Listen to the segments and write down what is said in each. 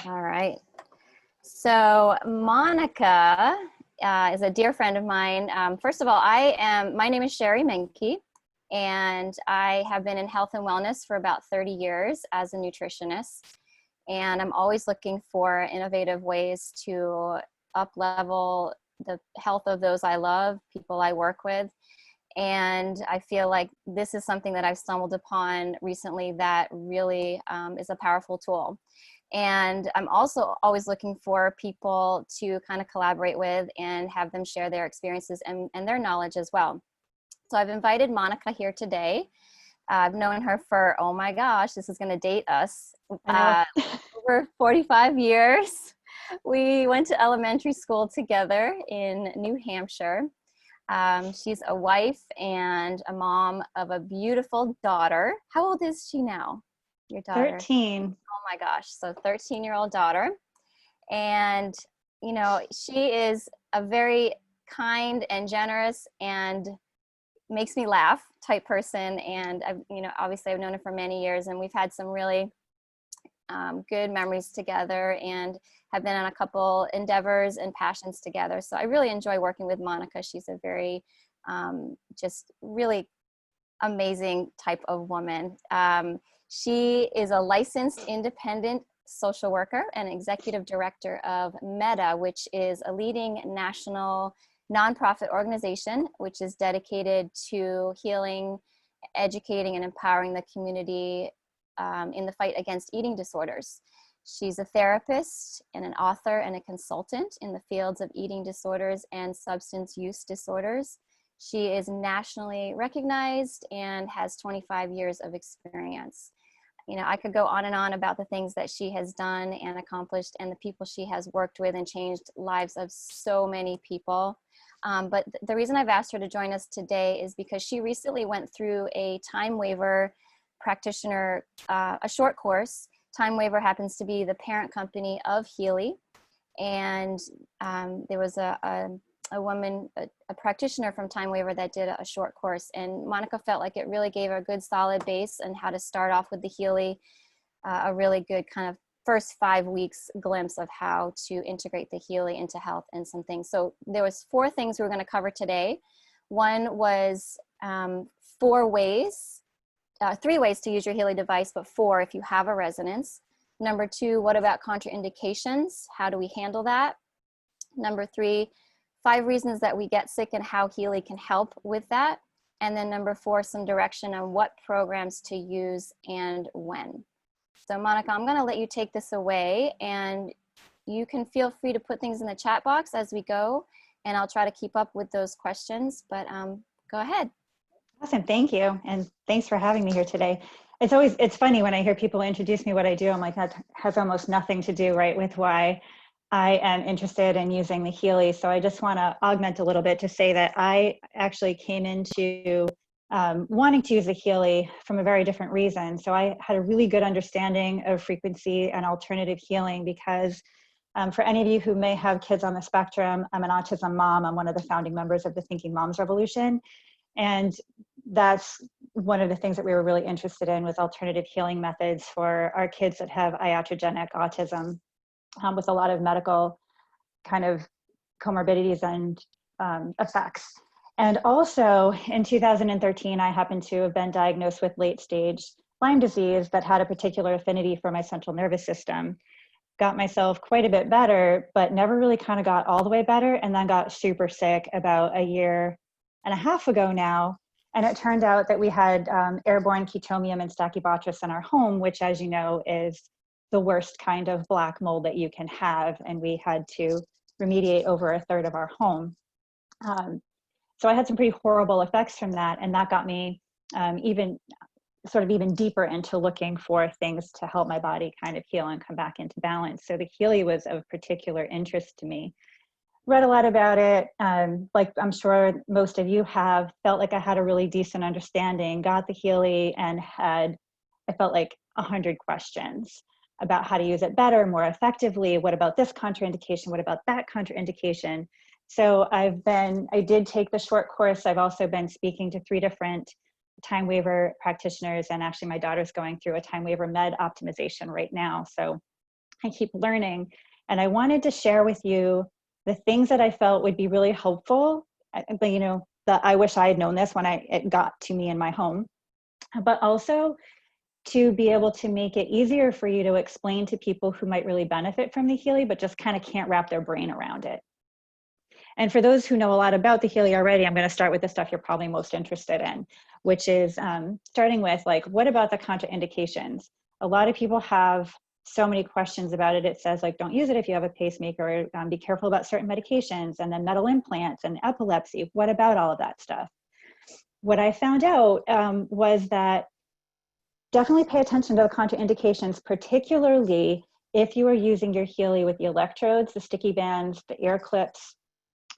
All right. So Monica is a dear friend of mine. First of all, my name is Sherry Menke, and I have been in health and wellness for about 30 years as a nutritionist. And I'm always looking for innovative ways to up-level the health of those I love, people I work with. And I feel like this is something that I've stumbled upon recently that really is a powerful tool. And I'm also always looking for people to kind of collaborate with and have them share their experiences and their knowledge as well. So I've invited Monica here today. I've known her for, oh my gosh, this is going to date us, over 45 years. We went to elementary school together in New Hampshire. She's a wife and a mom of a beautiful daughter. How old is she now? Your daughter? 13. Oh my gosh. So 13-year-old daughter. And, you know, she is a very kind and generous and makes me laugh type person. And, obviously I've known her for many years, and we've had some really good memories together and have been on a couple endeavors and passions together. So I really enjoy working with Monica. She's a very, just really amazing type of woman. She is a licensed independent social worker and executive director of META, which is a leading national nonprofit organization which is dedicated to healing, educating, and empowering the community in the fight against eating disorders. She's a therapist and an author and a consultant in the fields of eating disorders and substance use disorders. She is nationally recognized and has 25 years of experience. You know, I could go on and on about the things that she has done and accomplished and the people she has worked with and changed lives of so many people. But the reason I've asked her to join us today is because she recently went through a time waiver practitioner, a short course. Time Waiver happens to be the parent company of Healy. And there was a woman, a practitioner from Time Waiver that did a short course. And Monica felt like it really gave her a good solid base and how to start off with the Healy, a really good kind of first 5 weeks glimpse of how to integrate the Healy into health and some things. So there was 4 things we were going to cover today. One was 3 ways to use your Healy device, but 4 if you have a resonance. Number 2, what about contraindications? How do we handle that? Number 3, 5 reasons that we get sick and how Healy can help with that. And then number 4, some direction on what programs to use and when. So Monica, I'm gonna let you take this away, and you can feel free to put things in the chat box as we go, and I'll try to keep up with those questions, but go ahead. Awesome, thank you. And thanks for having me here today. It's funny when I hear people introduce me what I do, I'm like, that has almost nothing to do, right, with why I am interested in using the Healy. So I just wanna augment a little bit to say that I actually came into wanting to use the Healy from a very different reason. So I had a really good understanding of frequency and alternative healing because for any of you who may have kids on the spectrum, I'm an autism mom. I'm one of the founding members of the Thinking Moms Revolution. And that's one of the things that we were really interested in was alternative healing methods for our kids that have iatrogenic autism with a lot of medical kind of comorbidities and effects. And also in 2013, I happened to have been diagnosed with late stage Lyme disease that had a particular affinity for my central nervous system. Got myself quite a bit better, but never really kind of got all the way better, and then got super sick about 1.5 years ago now. And it turned out that we had airborne Chaetomium and Stachybotrys in our home, which, as you know, is the worst kind of black mold that you can have. And we had to remediate over 1/3 of our home. So I had some pretty horrible effects from that. And that got me even deeper into looking for things to help my body kind of heal and come back into balance. So the Healy was of particular interest to me. Read a lot about it, like I'm sure most of you have. Felt like I had a really decent understanding, got the Healy, and I felt like 100 questions about how to use it better, more effectively. What about this contraindication? What about that contraindication? So I did take the short course. I've also been speaking to 3 different time waiver practitioners, and actually my daughter's going through a time waiver med optimization right now. So I keep learning. And I wanted to share with you the things that I felt would be really helpful. But, you know, that I wish I had known this when it got to me in my home, but also to be able to make it easier for you to explain to people who might really benefit from the Healy, but just kind of can't wrap their brain around it. And for those who know a lot about the Healy already, I'm going to start with the stuff you're probably most interested in, which is starting with, like, what about the contraindications? A lot of people have so many questions about it. It says, like, don't use it if you have a pacemaker, be careful about certain medications, and then metal implants and epilepsy. What about all of that stuff? What I found out was that definitely pay attention to the contraindications, particularly if you are using your Healy with the electrodes, the sticky bands, the ear clips,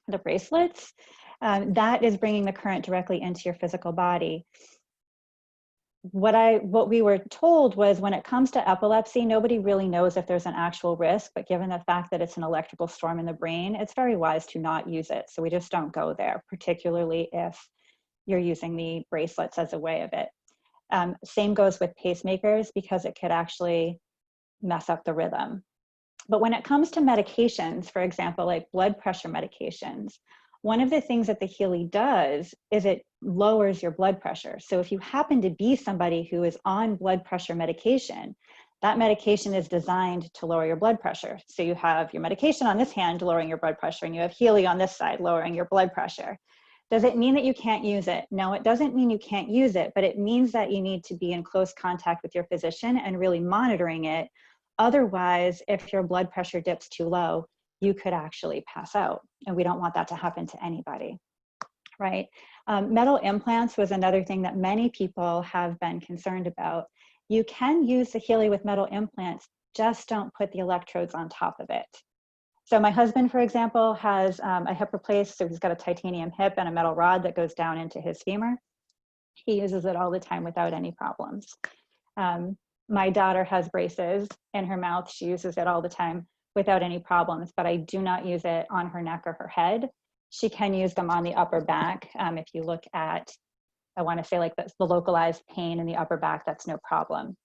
the bracelets. That is bringing the current directly into your physical body. What we were told was, when it comes to epilepsy, nobody really knows if there's an actual risk, but given the fact that it's an electrical storm in the brain, it's very wise to not use it. So we just don't go there, particularly if you're using the bracelets as a way of it. Same goes with pacemakers, because it could actually mess up the rhythm. But when it comes to medications, for example, like blood pressure medications, one of the things that the Healy does is it lowers your blood pressure. So if you happen to be somebody who is on blood pressure medication, that medication is designed to lower your blood pressure. So you have your medication on this hand lowering your blood pressure, and you have Healy on this side lowering your blood pressure. Does it mean that you can't use it? No, it doesn't mean you can't use it, but it means that you need to be in close contact with your physician and really monitoring it. Otherwise, if your blood pressure dips too low, you could actually pass out. And we don't want that to happen to anybody, right? Metal implants was another thing that many people have been concerned about. You can use the Healy with metal implants, just don't put the electrodes on top of it. So my husband, for example, has a hip replaced, so he's got a titanium hip and a metal rod that goes down into his femur. He uses it all the time without any problems. My daughter has braces in her mouth. She uses it all the time without any problems, but I do not use it on her neck or her head. She can use them on the upper back. If you look at, I want to say, like, the localized pain in the upper back, that's no problem.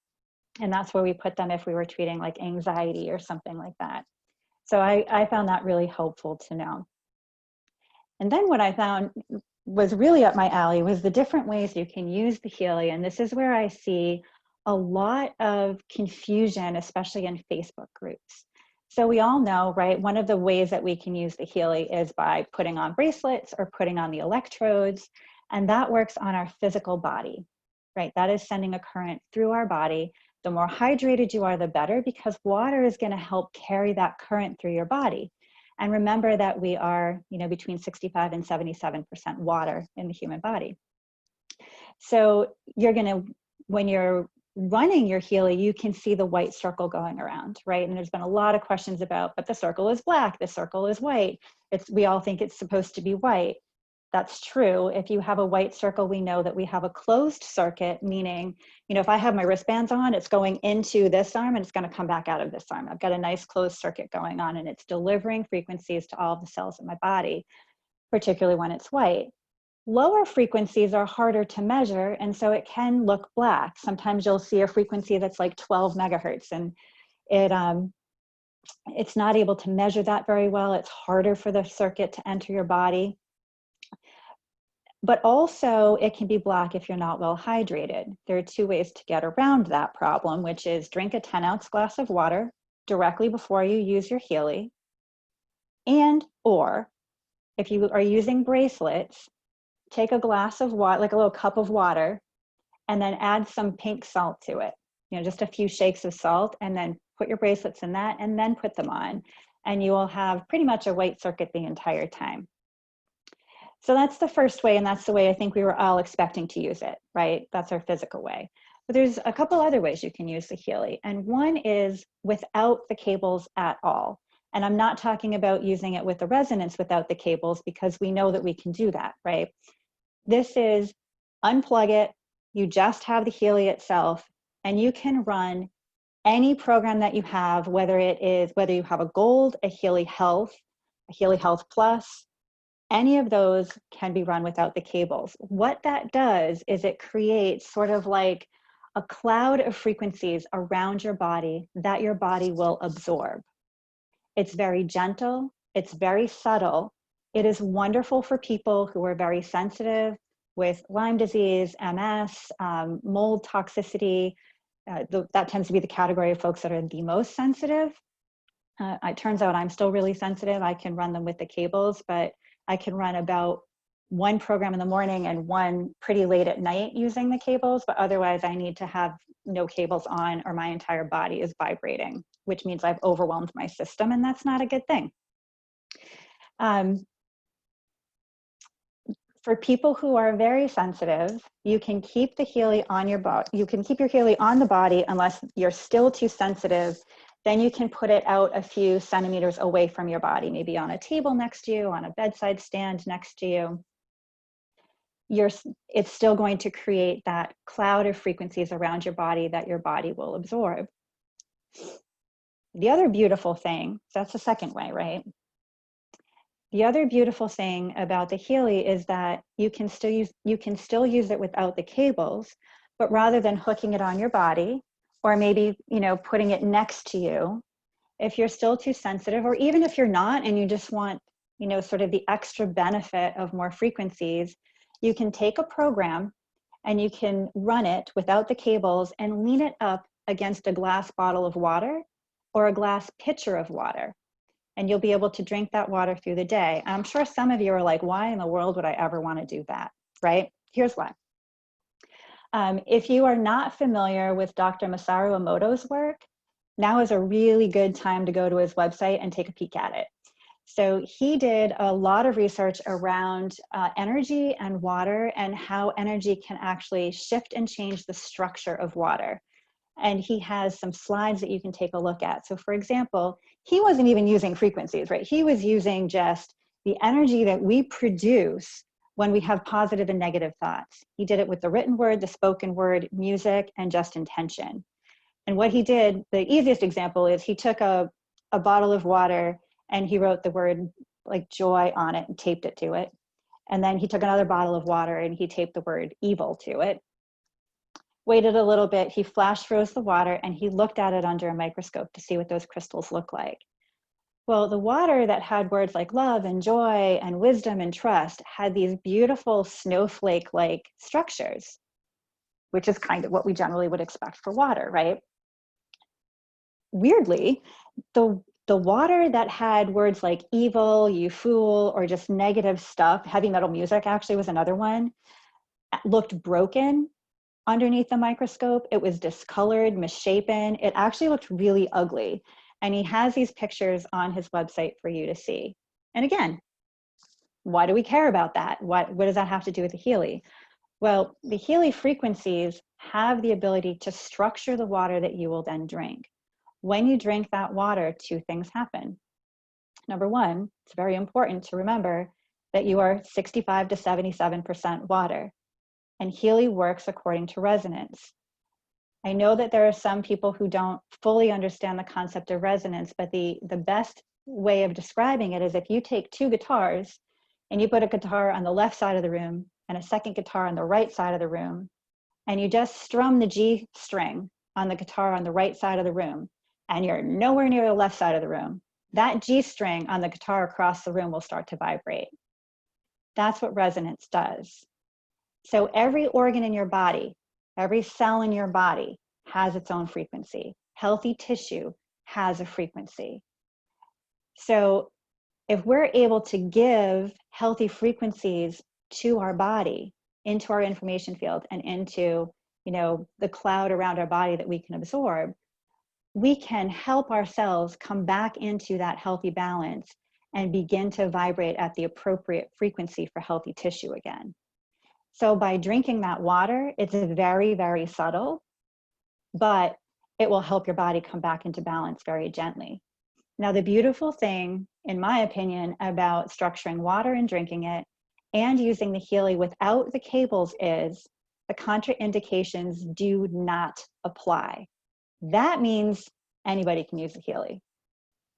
And that's where we put them if we were treating like anxiety or something like that. So I found that really helpful to know. And then what I found was really up my alley was the different ways you can use the Healy. And this is where I see a lot of confusion, especially in Facebook groups. So we all know, right, one of the ways that we can use the Healy is by putting on bracelets or putting on the electrodes. And that works on our physical body, right? That is sending a current through our body. The more hydrated you are, the better, because water is going to help carry that current through your body. And remember that we are, you know, between 65 and 77% water in the human body. So you're going to, when you're running your Healy, you can see the white circle going around, right? And there's been a lot of questions about, but the circle is black, the circle is white. We all think it's supposed to be white. That's true. If you have a white circle, we know that we have a closed circuit, meaning, you know, if I have my wristbands on, it's going into this arm and it's going to come back out of this arm. I've got a nice closed circuit going on, and it's delivering frequencies to all of the cells in my body, particularly when it's white. Lower frequencies are harder to measure, and so it can look black. Sometimes you'll see a frequency that's like 12 megahertz, and it's not able to measure that very well. It's harder for the circuit to enter your body. But also it can be black if you're not well hydrated. There are two ways to get around that problem, which is drink a 10-ounce glass of water directly before you use your Healy, or if you are using bracelets, take a glass of water, like a little cup of water, and then add some pink salt to it. You know, just a few shakes of salt, and then put your bracelets in that, and then put them on. And you will have pretty much a white circuit the entire time. So that's the first way, and that's the way I think we were all expecting to use it, right? That's our physical way. But there's a couple other ways you can use the Healy, and one is without the cables at all. And I'm not talking about using it with the resonance without the cables, because we know that we can do that, right? This is unplug it, you just have the Healy itself, and you can run any program that you have, whether you have a Gold, a Healy Health Plus, any of those can be run without the cables. What that does is it creates sort of like a cloud of frequencies around your body that your body will absorb. It's very gentle, it's very subtle. It is wonderful for people who are very sensitive with Lyme disease, MS, mold toxicity. That tends to be the category of folks that are the most sensitive. It turns out I'm still really sensitive. I can run them with the cables, but I can run about one program in the morning and one pretty late at night using the cables, but otherwise I need to have no cables on or my entire body is vibrating, which means I've overwhelmed my system, and that's not a good thing. For people who are very sensitive, you can keep the Healy on your body. You can keep your Healy on the body unless you're still too sensitive. Then you can put it out a few centimeters away from your body, maybe on a table next to you, on a bedside stand next to you. It's still going to create that cloud of frequencies around your body that your body will absorb. The other beautiful thing, so that's the second way, right? The other beautiful thing about the Healy is that you can still use it without the cables, but rather than hooking it on your body, or maybe, putting it next to you, if you're still too sensitive, or even if you're not and you just want, sort of the extra benefit of more frequencies, you can take a program and you can run it without the cables and lean it up against a glass bottle of water or a glass pitcher of water. And you'll be able to drink that water through the day. I'm sure some of you are like, why in the world would I ever want to do that, right? Here's why. If you are not familiar with Dr. Masaru Emoto's work, now is a really good time to go to his website and take a peek at it. So he did a lot of research around energy and water and how energy can actually shift and change the structure of water. And he has some slides that you can take a look at. So for example, he wasn't even using frequencies, right? He was using just the energy that we produce when we have positive and negative thoughts. He did it with the written word, the spoken word, music, and just intention. And what he did, the easiest example is he took a bottle of water and he wrote the word like joy on it and taped it to it. And then he took another bottle of water and he taped the word evil to it. Waited a little bit, he flash froze the water and he looked at it under a microscope to see what those crystals look like. Well, the water that had words like love and joy and wisdom and trust had these beautiful snowflake-like structures, which is kind of what we generally would expect for water, right? Weirdly, the water that had words like evil, you fool, or just negative stuff, heavy metal music actually was another one, looked broken underneath the microscope. It was discolored, misshapen. It actually looked really ugly. And he has these pictures on his website for you to see. And again, why do we care about that? What does that have to do with the Healy? Well, the Healy frequencies have the ability to structure the water that you will then drink. When you drink that water, two things happen. Number one, it's very important to remember that you are 65 to 77% water. And Healy works according to resonance. I know that there are some people who don't fully understand the concept of resonance, but the best way of describing it is if you take two guitars and you put a guitar on the left side of the room and a second guitar on the right side of the room, and you just strum the G string on the guitar on the right side of the room, and you're nowhere near the left side of the room, that G string on the guitar across the room will start to vibrate. That's what resonance does. So every organ in your body, every cell in your body has its own frequency. Healthy tissue has a frequency. So if we're able to give healthy frequencies to our body, into our information field and into, the cloud around our body that we can absorb, we can help our cells come back into that healthy balance and begin to vibrate at the appropriate frequency for healthy tissue again. So by drinking that water, it's very, very subtle, but it will help your body come back into balance very gently. Now, the beautiful thing, in my opinion, about structuring water and drinking it and using the Healy without the cables is the contraindications do not apply. That means anybody can use the Healy.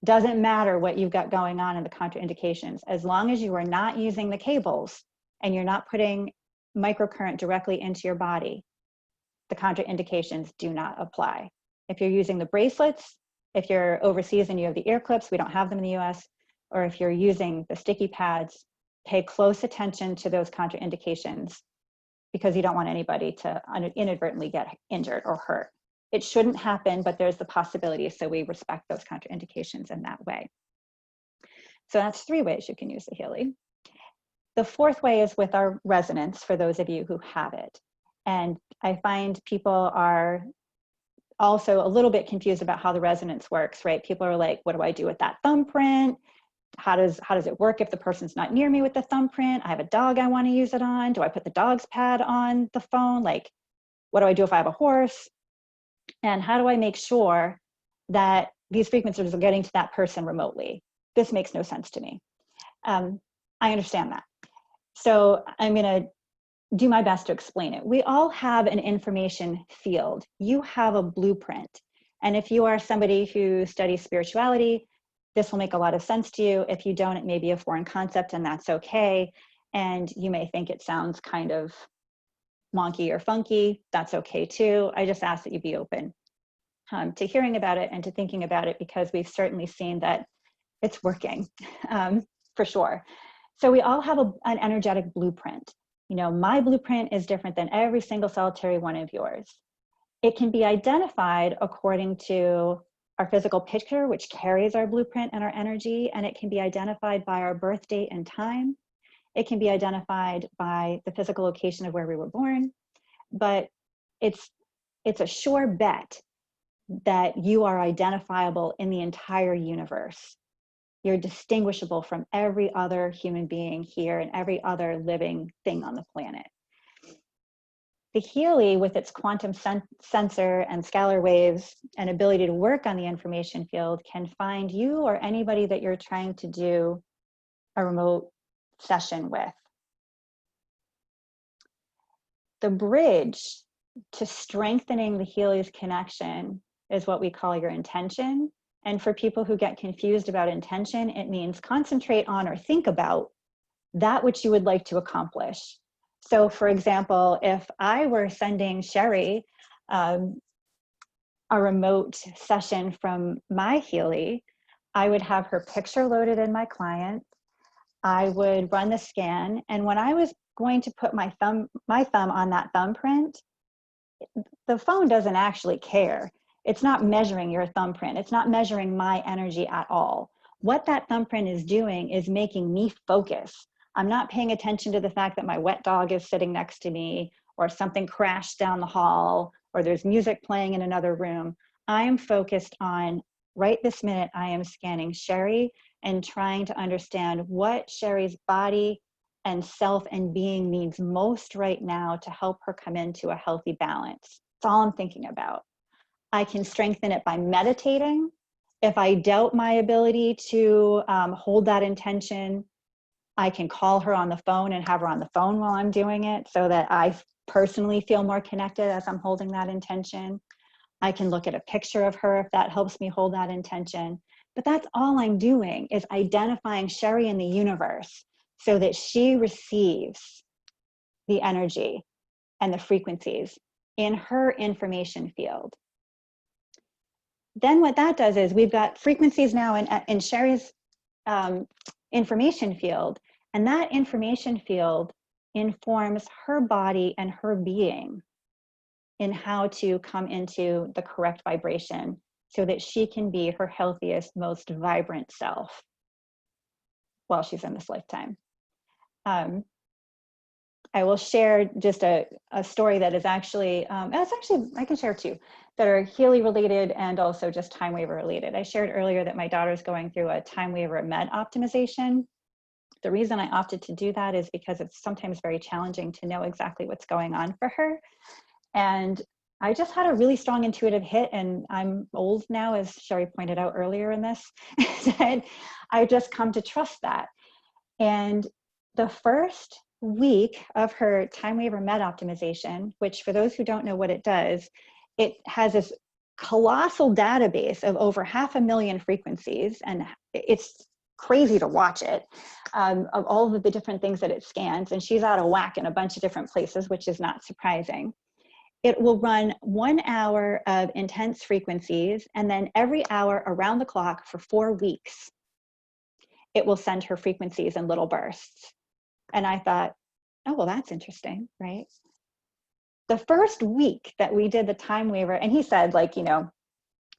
Doesn't matter what you've got going on in the contraindications, as long as you are not using the cables and you're not putting microcurrent directly into your body, the contraindications do not apply. If you're using the bracelets, if you're overseas and you have the ear clips, we don't have them in the US, or if you're using the sticky pads, pay close attention to those contraindications because you don't want anybody to inadvertently get injured or hurt. It shouldn't happen, but there's the possibility, so we respect those contraindications in that way. So that's 3 ways you can use the Healy. The 4th way is with our resonance, for those of you who have it. And I find people are also a little bit confused about how the resonance works, right? People are like, what do I do with that thumbprint? How does it work if the person's not near me with the thumbprint? I have a dog I want to use it on. Do I put the dog's pad on the phone? Like, what do I do if I have a horse? And how do I make sure that these frequencies are getting to that person remotely? This makes no sense to me. I understand that. So I'm going to do my best to explain it. We all have an information field. You have a blueprint. And if you are somebody who studies spirituality, this will make a lot of sense to you. If you don't, it may be a foreign concept, and that's okay. And you may think it sounds kind of wonky or funky. That's okay too. I just ask that you be open to hearing about it and to thinking about it, because we've certainly seen that it's working for sure. So we all have an energetic blueprint. You know, my blueprint is different than every single solitary one of yours. It can be identified according to our physical picture, which carries our blueprint and our energy, and it can be identified by our birth date and time. It can be identified by the physical location of where we were born, but it's a sure bet that you are identifiable in the entire universe. You're distinguishable from every other human being here and every other living thing on the planet. The Healy, with its quantum sensor and scalar waves and ability to work on the information field, can find you or anybody that you're trying to do a remote session with. The bridge to strengthening the Healy's connection is what we call your intention. And for people who get confused about intention, it means concentrate on or think about that which you would like to accomplish. So for example, if I were sending Sherry a remote session from my Healy, I would have her picture loaded in my client. I would run the scan. And when I was going to put my thumb on that thumbprint, the phone doesn't actually care. It's not measuring your thumbprint. It's not measuring my energy at all. What that thumbprint is doing is making me focus. I'm not paying attention to the fact that my wet dog is sitting next to me, or something crashed down the hall, or there's music playing in another room. I am focused on, right this minute, I am scanning Sherry and trying to understand what Sherry's body and self and being needs most right now to help her come into a healthy balance. That's all I'm thinking about. I can strengthen it by meditating. If I doubt my ability to hold that intention, I can call her on the phone and have her on the phone while I'm doing it, so that I personally feel more connected as I'm holding that intention. I can look at a picture of her if that helps me hold that intention. But that's all I'm doing, is identifying Sherry in the universe so that she receives the energy and the frequencies in her information field. Then what that does is we've got frequencies now in Sherry's information field, and that information field informs her body and her being in how to come into the correct vibration so that she can be her healthiest, most vibrant self while she's in this lifetime. I will share just a story that is actually, I can share two that are Healy related and also just time waiver related. I shared earlier that my daughter's going through a time waiver med optimization. The reason I opted to do that is because it's sometimes very challenging to know exactly what's going on for her. And I just had a really strong intuitive hit, and I'm old now, as Sherry pointed out earlier in this, and I've just come to trust that. And the first week of her time waiver med optimization, which for those who don't know what it does, it has this colossal database of over 500,000 frequencies, and it's crazy to watch it, of all of the different things that it scans, and she's out of whack in a bunch of different places, which is not surprising. it will run 1 hour of intense frequencies, and then every hour around the clock for 4 weeks, it will send her frequencies in little bursts. And I thought, oh, well, that's interesting, right? The first week that we did the time waiver, and he said, like, you know,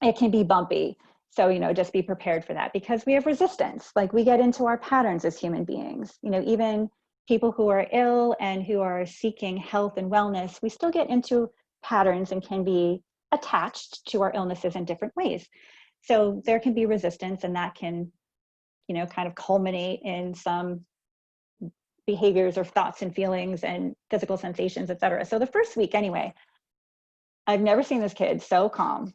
it can be bumpy. So, you know, just be prepared for that, because we have resistance. Like, we get into our patterns as human beings. You know, even people who are ill and who are seeking health and wellness, we still get into patterns and can be attached to our illnesses in different ways. So there can be resistance, and that can, you know, kind of culminate in some behaviors or thoughts and feelings and physical sensations, et cetera. So the first week anyway, I've never seen this kid so calm,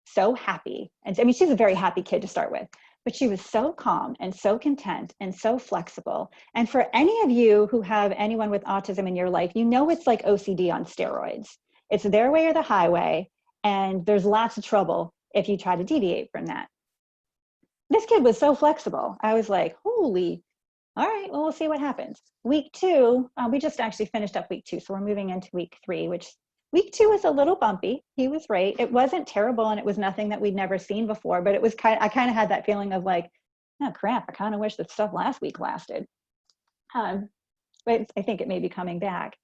so happy. And I mean, she's a very happy kid to start with, but she was so calm and so content and so flexible. And for any of you who have anyone with autism in your life, you know, it's like OCD on steroids. It's their way or the highway, and there's lots of trouble if you try to deviate from that. This kid was so flexible. I was like, holy, all right, well, we'll see what happens. Week 2, we just actually finished up week 2. So we're moving into week 3, which week 2 was a little bumpy. He was right. It wasn't terrible, and it was nothing that we'd never seen before, but it was I kind of had that feeling of like, oh crap, I kind of wish that stuff last week lasted. But I think it may be coming back.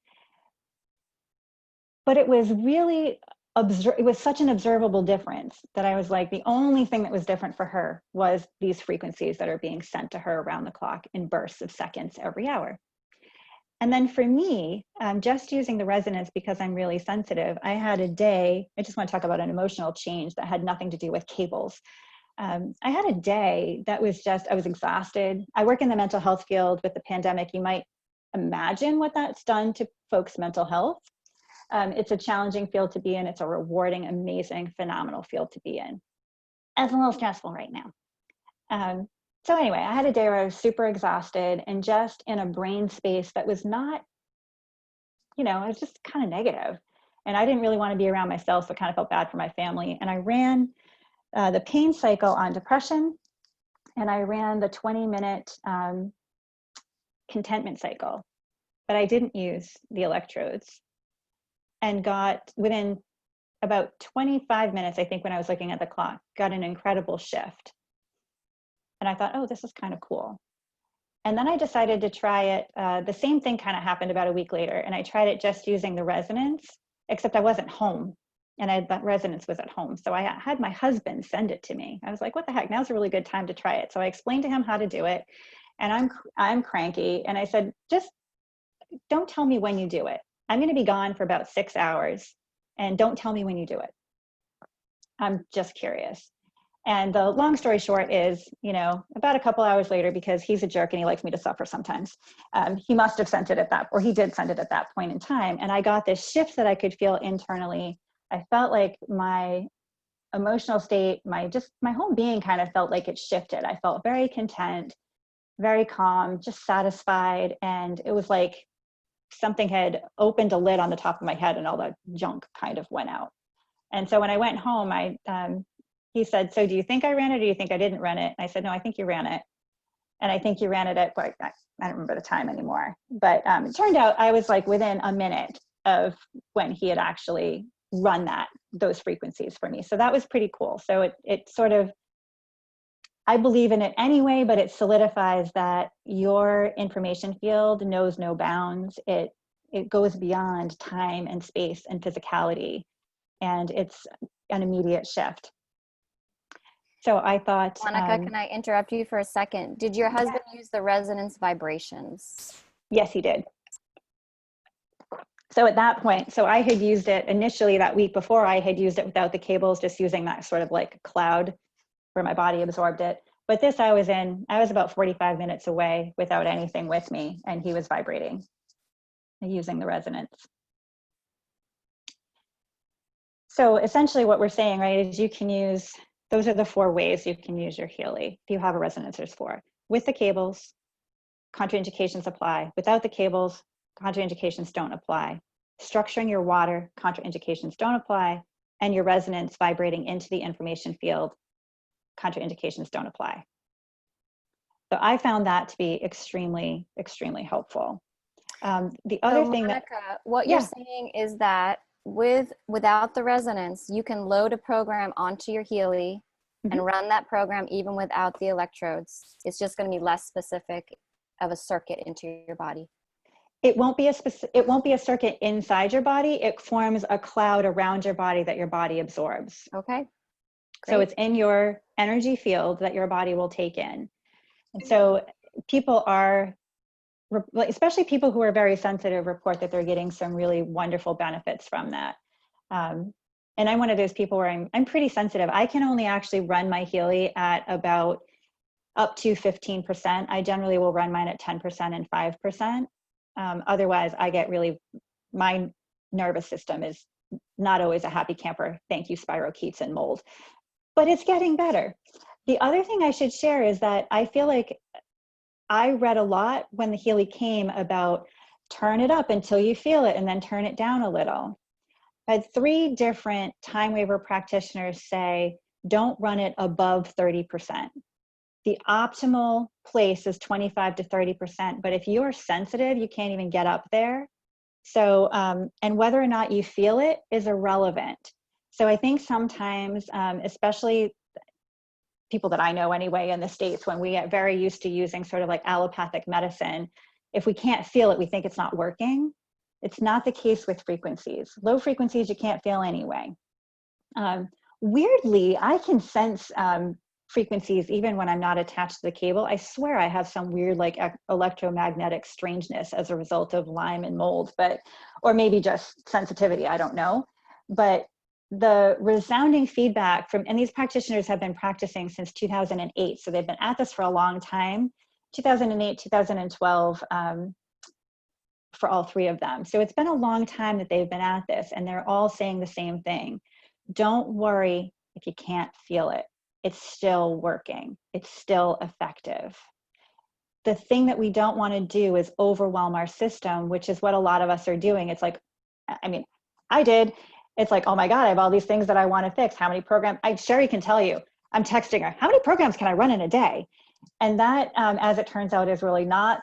But it was really, it was such an observable difference that I was like, the only thing that was different for her was these frequencies that are being sent to her around the clock in bursts of seconds every hour. And then for me, just using the resonance because I'm really sensitive, I had a day, I just want to talk about an emotional change that had nothing to do with cables. I had a day that was just, I was exhausted. I work in the mental health field. With the pandemic, you might imagine what that's done to folks' mental health. It's a challenging field to be in. It's a rewarding, amazing, phenomenal field to be in. It's a little stressful right now. So anyway, I had a day where I was super exhausted and just in a brain space that was not, you know, I was just kind of negative. And I didn't really want to be around myself, so I kind of felt bad for my family. And I ran the pain cycle on depression, and I ran the 20-minute contentment cycle, but I didn't use the electrodes, and got within about 25 minutes, I think, when I was looking at the clock, got an incredible shift. And I thought, oh, this is kind of cool. And then I decided to try it. The same thing kind of happened about a week later. And I tried it just using the resonance, except I wasn't home. And that resonance was at home. So I had my husband send it to me. I was like, what the heck? Now's a really good time to try it. So I explained to him how to do it. And I'm cranky. And I said, just don't tell me when you do it. I'm going to be gone for about 6 hours. And don't tell me when you do it. I'm just curious. And the long story short is, you know, about a couple hours later, because he's a jerk and he likes me to suffer sometimes, he must have sent it or he did send it at that point in time. And I got this shift that I could feel internally. I felt like my emotional state, my whole being kind of felt like it shifted. I felt very content, very calm, just satisfied. And it was like something had opened a lid on the top of my head and all the junk kind of went out. And so when I went home, he said, so do you think I ran it or do you think I didn't run it? And I said, no, I think you ran it. And I think you ran it at, I don't remember the time anymore. But it turned out I was like within a minute of when he had actually run those frequencies for me. So that was pretty cool. So it sort of, I believe in it anyway, but it solidifies that your information field knows no bounds. It goes beyond time and space and physicality. And it's an immediate shift. So I thought, Monica, can I interrupt you for a second? Did your husband use the resonance vibrations? Yes, he did. So at that point, so I had used it initially that week before. I had used it without the cables, just using that sort of like cloud where my body absorbed it. But this I was about 45 minutes away without anything with me, and he was vibrating using the resonance. So essentially what we're saying, right, is you can use, those are the 4 ways you can use your Healy. If you have a resonance, there's 4. With the cables, contraindications apply. Without the cables, contraindications don't apply. Structuring your water, contraindications don't apply. And your resonance vibrating into the information field, contraindications don't apply. So I found that to be extremely, extremely helpful. The other thing Monica, what you're saying is that without the resonance, you can load a program onto your Healy and run that program even without the electrodes. It's just going to be less specific of a circuit into your body. It won't be a circuit inside your body. It forms a cloud around your body that your body absorbs. Okay. Great. So it's in your energy field that your body will take in. And so people are, especially people who are very sensitive, report that they're getting some really wonderful benefits from that. And I'm one of those people where I'm pretty sensitive. I can only actually run my Healy at about up to 15%. I generally will run mine at 10% and 5%. Otherwise, I get my nervous system is not always a happy camper. Thank you, 𝗙𝗥𝗘𝗤𝗧𝗛𝗡𝗥𝗔𝗣𝗬. But it's getting better. The other thing I should share is that I feel like I read a lot when the Healy came about turn it up until you feel it and then turn it down a little. I had 3 different time waver practitioners say, don't run it above 30%. The optimal place is 25 to 30%, but if you are sensitive, you can't even get up there. So, and whether or not you feel it is irrelevant. So I think sometimes, especially people that I know anyway in the States, when we get very used to using sort of like allopathic medicine, if we can't feel it, we think it's not working. It's not the case with frequencies. Low frequencies, you can't feel anyway. Weirdly, I can sense frequencies even when I'm not attached to the cable. I swear I have some weird like electromagnetic strangeness as a result of Lyme and mold, or maybe just sensitivity, I don't know. But the resounding feedback and these practitioners have been practicing since 2008, so they've been at this for a long time, 2008, 2012, for all 3 of them. So it's been a long time that they've been at this, and they're all saying the same thing. Don't worry if you can't feel it. It's still working. It's still effective. The thing that we don't want to do is overwhelm our system, which is what a lot of us are doing. It's like, I mean, I did. It's like, oh my God, I have all these things that I want to fix. How many programs? Sherry can tell you, I'm texting her, how many programs can I run in a day? And that, as it turns out, is really not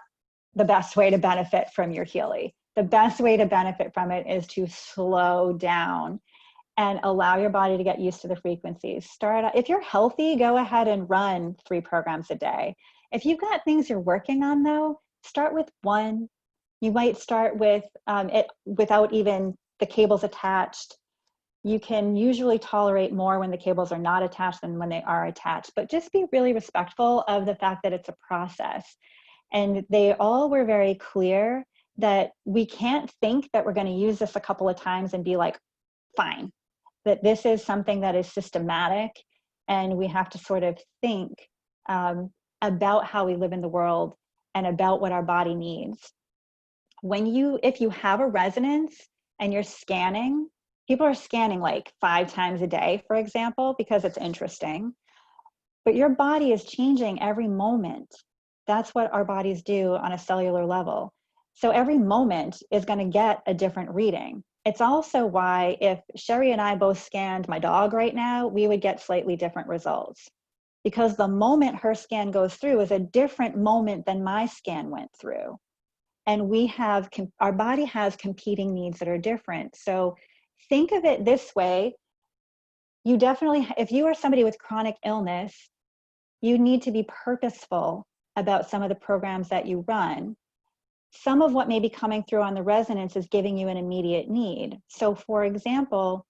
the best way to benefit from your Healy. The best way to benefit from it is to slow down and allow your body to get used to the frequencies. If you're healthy, go ahead and run 3 programs a day. If you've got things you're working on though, start with 1. You might start with it without even the cables attached. You can usually tolerate more when the cables are not attached than when they are attached, but just be really respectful of the fact that it's a process. And they all were very clear that we can't think that we're going to use this a couple of times and be like, fine, that this is something that is systematic, and we have to sort of think about how we live in the world and about what our body needs. If you have a resonance and you're scanning, people are scanning like 5 times a day, for example, because it's interesting, but your body is changing every moment. That's what our bodies do on a cellular level. So every moment is going to get a different reading. It's also why if Sherry and I both scanned my dog right now, we would get slightly different results, because the moment her scan goes through is a different moment than my scan went through. And our body has competing needs that are different. So think of it this way. You definitely, if you are somebody with chronic illness, you need to be purposeful about some of the programs that you run. Some of what may be coming through on the resonance is giving you an immediate need. So for example,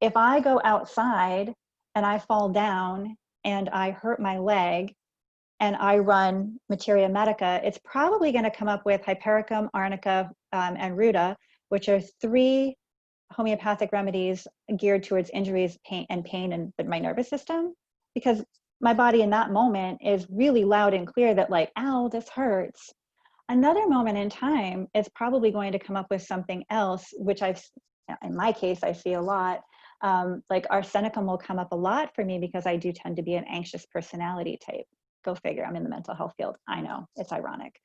if I go outside and I fall down and I hurt my leg and I run Materia Medica, it's probably going to come up with hypericum, arnica, and ruta, which are 3 homeopathic remedies geared towards injuries, pain in my nervous system, because my body in that moment is really loud and clear that like, ow, this hurts. Another moment in time, it's probably going to come up with something else, which in my case, I see a lot. Like arsenicum will come up a lot for me because I do tend to be an anxious personality type. Go figure, I'm in the mental health field. I know, it's ironic.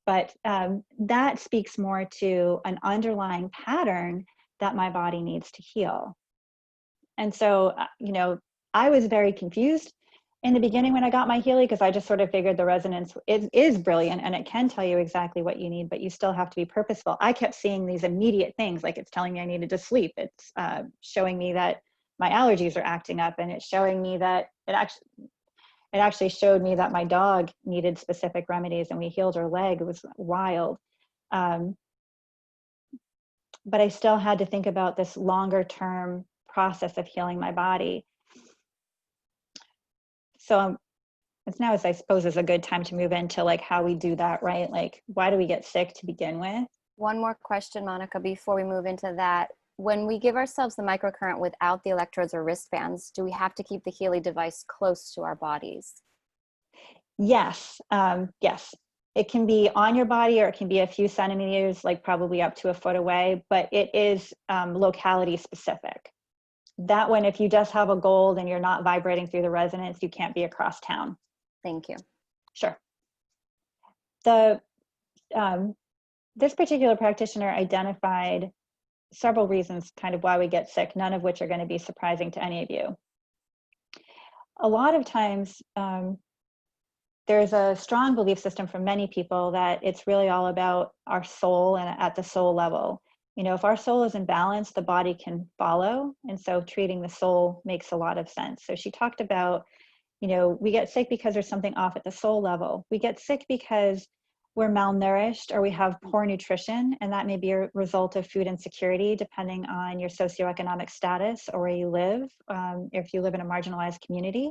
But that speaks more to an underlying pattern that my body needs to heal. And so, I was very confused in the beginning when I got my Healy, because I just sort of figured the resonance is brilliant and it can tell you exactly what you need, but you still have to be purposeful. I kept seeing these immediate things, like it's telling me I needed to sleep. It's showing me that my allergies are acting up, and it's showing me that it actually showed me that my dog needed specific remedies, and we healed her leg. It was wild. But I still had to think about this longer term process of healing my body. So now I suppose is a good time to move into like how we do that, right? Like, why do we get sick to begin with? One more question, Monica, before we move into that. When we give ourselves the microcurrent without the electrodes or wristbands, do we have to keep the Healy device close to our bodies? Yes, yes. It can be on your body, or it can be a few centimeters, like probably up to a foot away, but it is locality specific. That one, if you just have a gold and you're not vibrating through the resonance, you can't be across town. Thank you. Sure. This particular practitioner identified several reasons kind of why we get sick, none of which are going to be surprising to any of you. A lot of times, there's a strong belief system for many people that it's really all about our soul and at the soul level. You know, if our soul is in balance, the body can follow. And so treating the soul makes a lot of sense. So she talked about, you know, we get sick because there's something off at the soul level. We get sick because we're malnourished or we have poor nutrition, and that may be a result of food insecurity depending on your socioeconomic status or where you live, if you live in a marginalized community.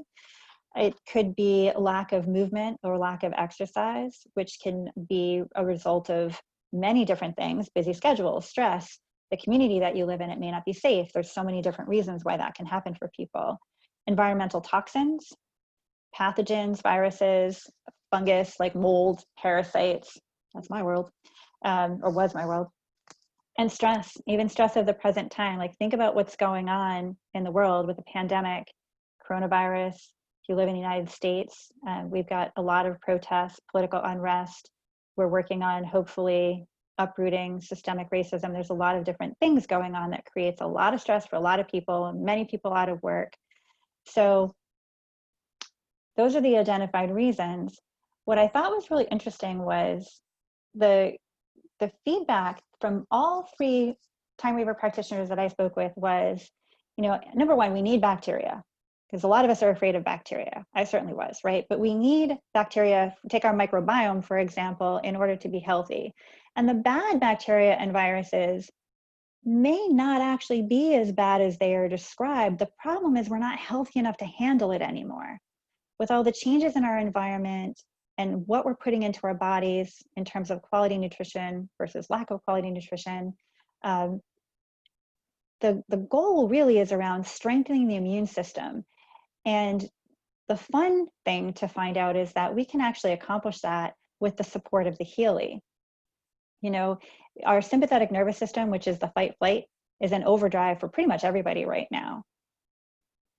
It could be lack of movement or lack of exercise, which can be a result of many different things: busy schedules, stress, the community that you live in, it may not be safe. There's so many different reasons why that can happen for people. Environmental toxins, pathogens, viruses, fungus like mold, parasites, that's my world, or was my world. And stress, even stress of the present time. Like, think about what's going on in the world with the pandemic, coronavirus. If you live in the United States, we've got a lot of protests, political unrest. We're working on hopefully uprooting systemic racism. There's a lot of different things going on that creates a lot of stress for a lot of people, many people out of work. So those are the identified reasons. What I thought was really interesting was the feedback from all three time weaver practitioners that I spoke with was, you know, number one, we need bacteria, because a lot of us are afraid of bacteria. I certainly was, right? But we need bacteria, take our microbiome, for example, in order to be healthy. And the bad bacteria and viruses may not actually be as bad as they are described. The problem is we're not healthy enough to handle it anymore. With all the changes in our environment and what we're putting into our bodies in terms of quality nutrition versus lack of quality nutrition, the goal really is around strengthening the immune system. And the fun thing to find out is that we can actually accomplish that with the support of the Healy. You know, our sympathetic nervous system, which is the fight flight, is in overdrive for pretty much everybody right now.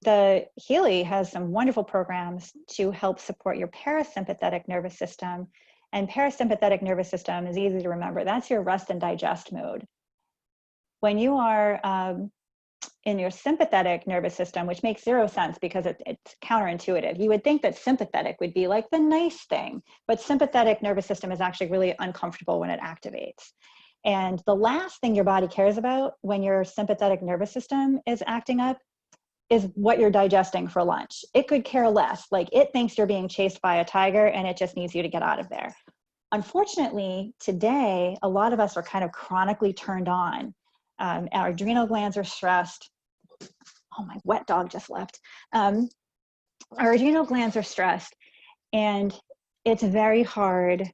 The Healy has some wonderful programs to help support your parasympathetic nervous system. And parasympathetic nervous system is easy to remember. That's your rest and digest mode. When you are in your sympathetic nervous system, which makes zero sense because it's counterintuitive. You would think that sympathetic would be like the nice thing, but sympathetic nervous system is actually really uncomfortable when it activates. And the last thing your body cares about when your sympathetic nervous system is acting up is what you're digesting for lunch. It could care less. Like, it thinks you're being chased by a tiger and it just needs you to get out of there. Unfortunately, today, a lot of us are kind of chronically turned on. Our adrenal glands are stressed. Oh, my wet dog just left. Our adrenal glands are stressed, and it's very hard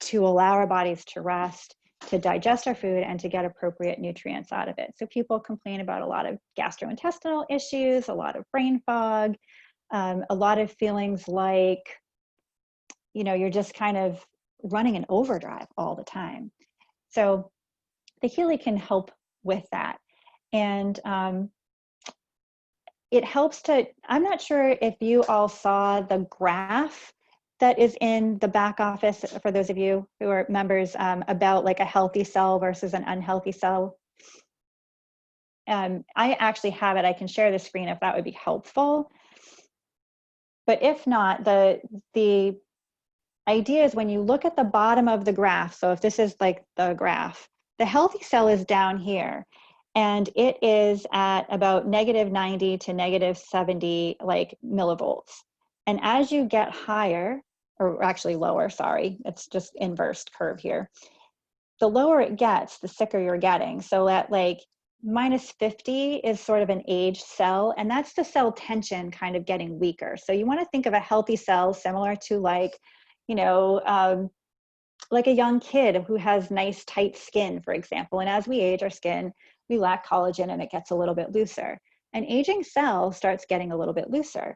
to allow our bodies to rest, to digest our food, and to get appropriate nutrients out of it. So people complain about a lot of gastrointestinal issues, a lot of brain fog, a lot of feelings like, you know, you're just kind of running an overdrive all the time. So the Healy can help with that. And it helps to, I'm not sure if you all saw the graph that is in the back office for those of you who are members, about like a healthy cell versus an unhealthy cell. I actually have it. I can share the screen if that would be helpful. But if not, the idea is when you look at the bottom of the graph, so if this is like the graph, the healthy cell is down here, and it is at about -90 to -70 like millivolts. And as you get higher, or actually lower, sorry, it's just inversed curve here. The lower it gets, the sicker you're getting. So at like -50 is sort of an aged cell, and that's the cell tension kind of getting weaker. So you want to think of a healthy cell similar to like, you know, like a young kid who has nice tight skin, for example. And as we age, our skin, we lack collagen and it gets a little bit looser. An aging cell starts getting a little bit looser.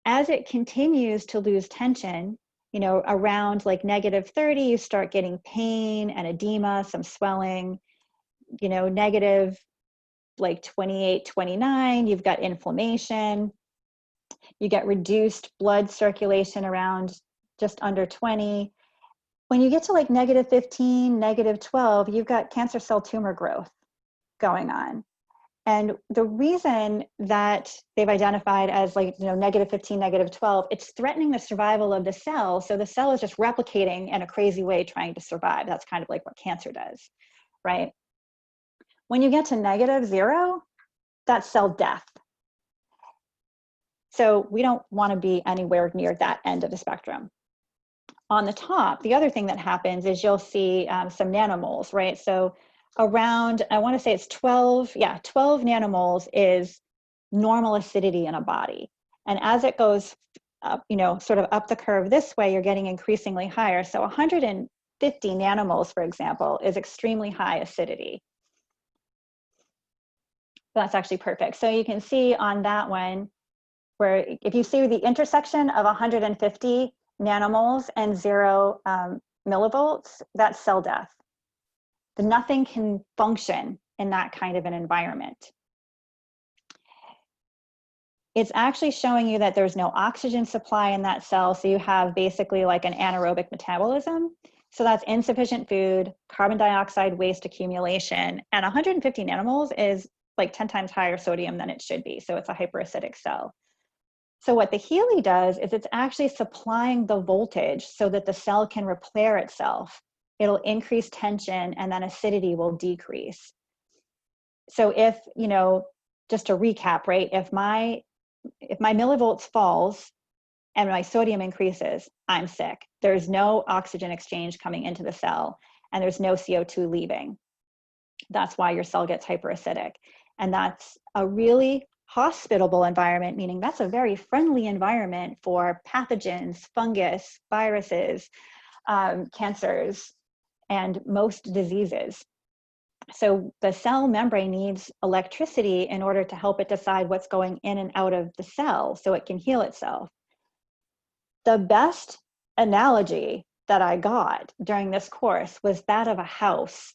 As it continues to lose tension, you know, around like -30, you start getting pain and edema, some swelling. You know, negative like 28, 29, you've got inflammation. You get reduced blood circulation around just under 20. When you get to like -15, -12, you've got cancer cell tumor growth going on. And the reason that they've identified as like, you know, -15, -12, it's threatening the survival of the cell. So the cell is just replicating in a crazy way, trying to survive. That's kind of like what cancer does, right? When you get to -0, that's cell death. So we don't want to be anywhere near that end of the spectrum. On the top, the other thing that happens is you'll see some nanomoles, right? So around, I want to say it's 12, yeah, 12 nanomoles is normal acidity in a body. And as it goes up, you know, sort of up the curve this way, you're getting increasingly higher. So 150 nanomoles, for example, is extremely high acidity. That's actually perfect. So you can see on that one, where if you see the intersection of 150 nanomoles and 0 millivolts, that's cell death. Nothing can function in that kind of an environment. It's actually showing you that there's no oxygen supply in that cell, so you have basically like an anaerobic metabolism. So that's insufficient food, carbon dioxide waste accumulation, and 150 nanomoles is like 10 times higher sodium than it should be, so it's a hyperacidic cell. So what the 𝗙𝗨 does is it's actually supplying the voltage so that the cell can repair itself. It'll increase tension and then acidity will decrease. So if, you know, just to recap, right, if my millivolts falls and my sodium increases, I'm sick. There's no oxygen exchange coming into the cell and there's no CO2 leaving. That's why your cell gets hyperacidic. And that's a really hospitable environment, meaning that's a very friendly environment for pathogens, fungus, viruses, cancers, and most diseases. So the cell membrane needs electricity in order to help it decide what's going in and out of the cell so it can heal itself. The best analogy that I got during this course was that of a house.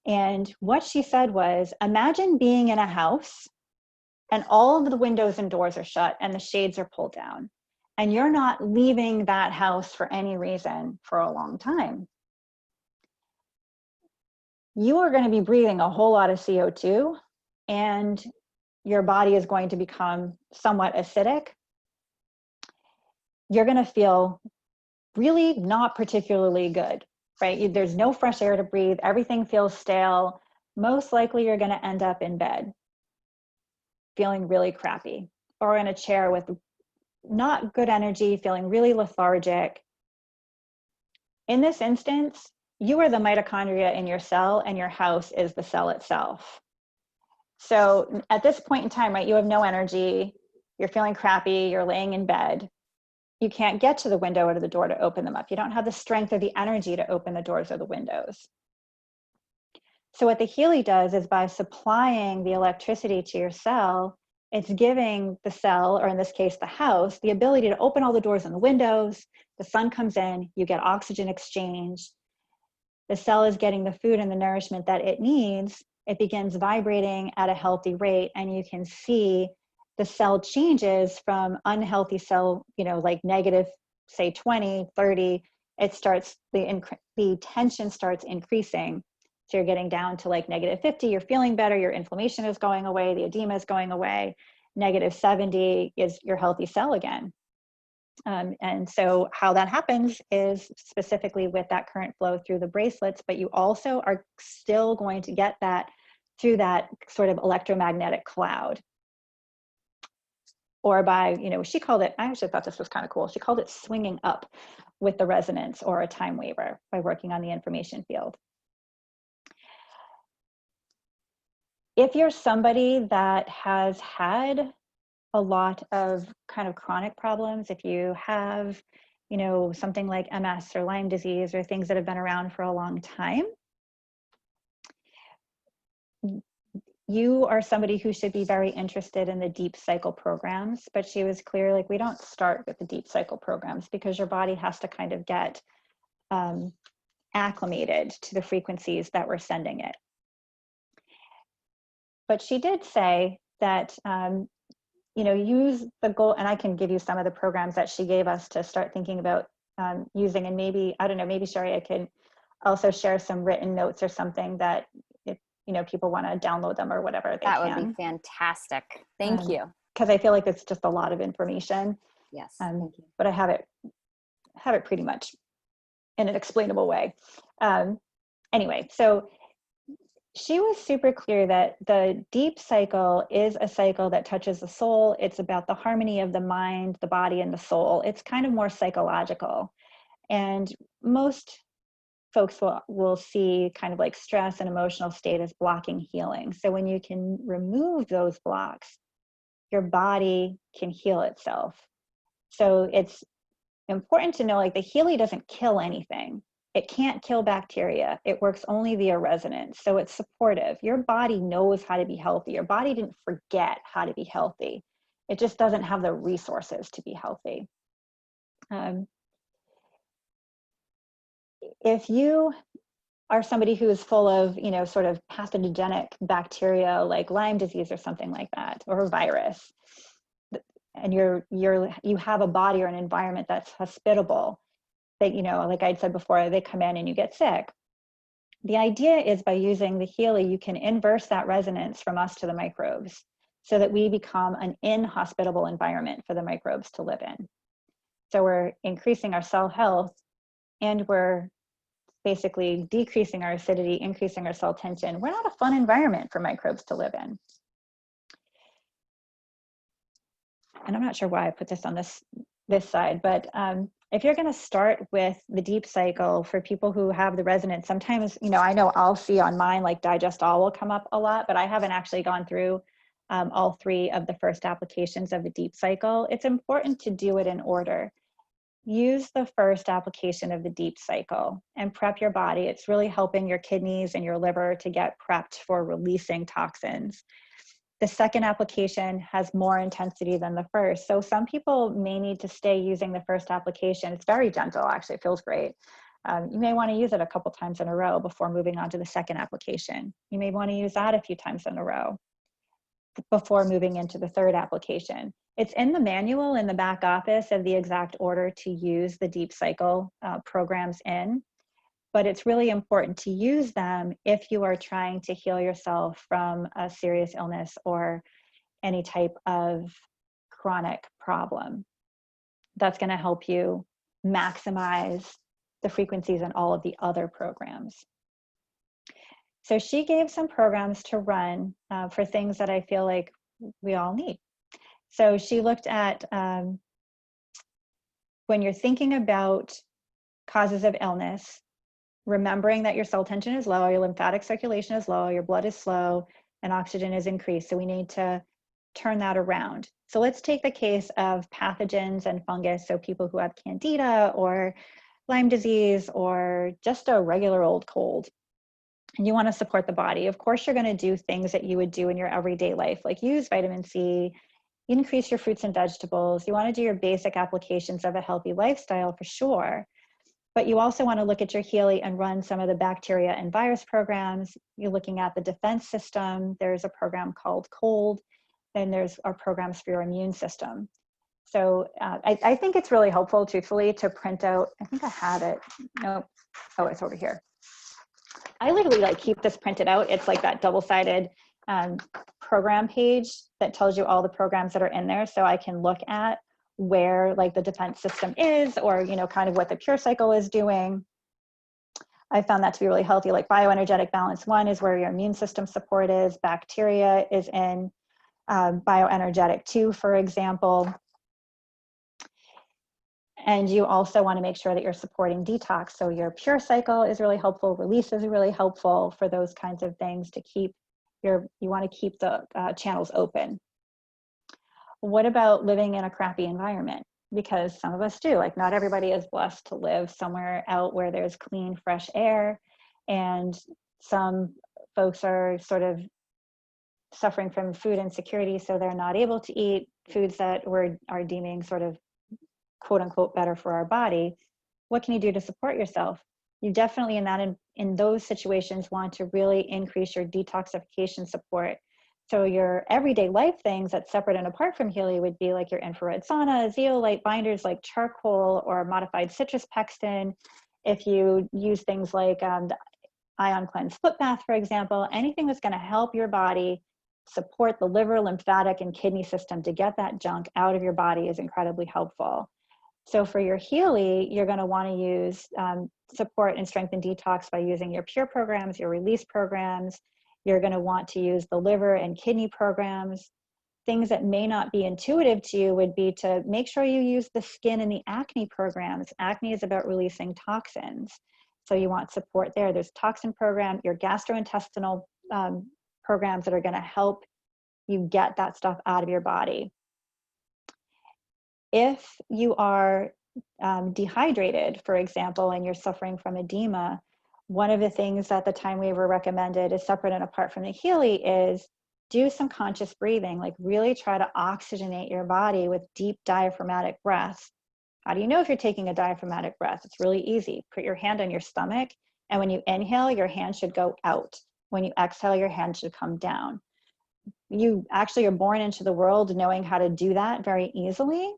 And what she said was, imagine being in a house and all of the windows and doors are shut and the shades are pulled down, and you're not leaving that house for any reason for a long time. You are going to be breathing a whole lot of CO2 and your body is going to become somewhat acidic. You're going to feel really not particularly good, right? There's no fresh air to breathe. Everything feels stale. Most likely you're going to end up in bed feeling really crappy, or in a chair with not good energy, feeling really lethargic. In this instance, you are the mitochondria in your cell and your house is the cell itself. So at this point in time, right, you have no energy, you're feeling crappy, you're laying in bed. You can't get to the window or to the door to open them up. You don't have the strength or the energy to open the doors or the windows. So what the 𝗙𝗨 does is by supplying the electricity to your cell, it's giving the cell, or in this case, the house, the ability to open all the doors and the windows. The sun comes in, you get oxygen exchange. The cell is getting the food and the nourishment that it needs. It begins vibrating at a healthy rate, and you can see the cell changes from unhealthy cell, you know, like negative, say 20, 30, it starts, the tension starts increasing. So you're getting down to like negative 50, you're feeling better, your inflammation is going away, the edema is going away. Negative 70 is your healthy cell again. And so how that happens is specifically with that current flow through the bracelets, but you also are still going to get that through that sort of electromagnetic cloud. Or by, you know, she called it, I actually thought this was kind of cool. She called it swinging up with the resonance or a time waver by working on the information field. If you're somebody that has had a lot of kind of chronic problems, if you have, you know, something like MS or Lyme disease or things that have been around for a long time, you are somebody who should be very interested in the deep cycle programs. But she was clear, like, we don't start with the deep cycle programs because your body has to kind of get acclimated to the frequencies that we're sending it. But she did say that, you know, use the goal, and I can give you some of the programs that she gave us to start thinking about using, and maybe, I don't know, maybe Sherry, I could also share some written notes or something that if, you know, people want to download them or whatever, they That can. would be fantastic. Thank you. Because I feel like it's just a lot of information. Yes, thank you. But I have it pretty much in an explainable way. Anyway, so she was super clear that the deep cycle is a cycle that touches the soul. It's about the harmony of the mind, the body, and the soul. It's kind of more psychological. And most folks will see kind of like stress and emotional state as blocking healing. So when you can remove those blocks, your body can heal itself. So it's important to know, like, the Healy doesn't kill anything. It can't kill bacteria. It works only via resonance. So it's supportive. Your body knows how to be healthy. Your body didn't forget how to be healthy. It just doesn't have the resources to be healthy. If you are somebody who is full of, you know, sort of pathogenic bacteria like Lyme disease or something like that, or a virus, and you have a body or an environment that's hospitable, that, you know, like I'd said before, they come in and you get sick. The idea is by using the Healy, you can inverse that resonance from us to the microbes so that we become an inhospitable environment for the microbes to live in. So we're increasing our cell health, and we're basically decreasing our acidity, increasing our cell tension. We're not a fun environment for microbes to live in. And I'm not sure why I put this on this side, but if you're going to start with the deep cycle for people who have the resonance, sometimes, you know, I know I'll see on mine, like digest all will come up a lot, but I haven't actually gone through all 3 of the first applications of the deep cycle. It's important to do it in order. Use the first application of the deep cycle and prep your body. It's really helping your kidneys and your liver to get prepped for releasing toxins. The second application has more intensity than the first. So some people may need to stay using the first application. It's very gentle, actually, it feels great. You may want to use it a couple times in a row before moving on to the second application. You may want to use that a few times in a row before moving into the third application. It's in the manual in the back office of the exact order to use the deep cycle programs in. But it's really important to use them if you are trying to heal yourself from a serious illness or any type of chronic problem. That's going to help you maximize the frequencies in all of the other programs. So she gave some programs to run for things that I feel like we all need. So she looked at when you're thinking about causes of illness, remembering that your cell tension is low, your lymphatic circulation is low, your blood is slow, and oxygen is increased. So we need to turn that around. So let's take the case of pathogens and fungus. So people who have candida or Lyme disease or just a regular old cold, and you want to support the body. Of course, you're going to do things that you would do in your everyday life, like use vitamin C, increase your fruits and vegetables. You want to do your basic applications of a healthy lifestyle for sure. But you also want to look at your Healy and run some of the bacteria and virus programs. You're looking at the defense system. There's a program called COLD, and there's our programs for your immune system. So I think it's really helpful, truthfully, to print out. I think I have it. No, oh, it's over here. I literally like keep this printed out. It's like that double-sided program page that tells you all the programs that are in there. So I can look at where like the defense system is, or, you know, kind of what the pure cycle is doing. I found that to be really healthy. Like bioenergetic balance 1 is where your immune system support is. Bacteria is in bioenergetic 2, for example. And you also want to make sure that you're supporting detox. So your pure cycle is really helpful. Release is really helpful for those kinds of things to keep you want to keep the channels open. What about living in a crappy environment? Because some of us do, like not everybody is blessed to live somewhere out where there's clean, fresh air. And some folks are sort of suffering from food insecurity, so they're not able to eat foods that are deeming sort of quote unquote better for our body. What can you do to support yourself? You definitely in those situations want to really increase your detoxification support. So your everyday life things that's separate and apart from Healy would be like your infrared sauna, zeolite binders like charcoal or modified citrus pextin. If you use things like the ion cleanse foot bath, for example, anything that's going to help your body support the liver, lymphatic, and kidney system to get that junk out of your body is incredibly helpful. So for your Healy, you're going to want to use support and strengthen detox by using your pure programs, your release programs. You're going to want to use the liver and kidney programs. Things that may not be intuitive to you would be to make sure you use the skin and the acne programs. Acne is about releasing toxins. So you want support there. There's toxin program, your gastrointestinal programs that are going to help you get that stuff out of your body. If you are dehydrated, for example, and you're suffering from edema, one of the things that the Time Waiver recommended is separate and apart from the Healy is do some conscious breathing, like really try to oxygenate your body with deep diaphragmatic breaths. How do you know if you're taking a diaphragmatic breath? It's really easy. Put your hand on your stomach, and when you inhale, your hand should go out. When you exhale, your hand should come down. You actually are born into the world knowing how to do that very easily.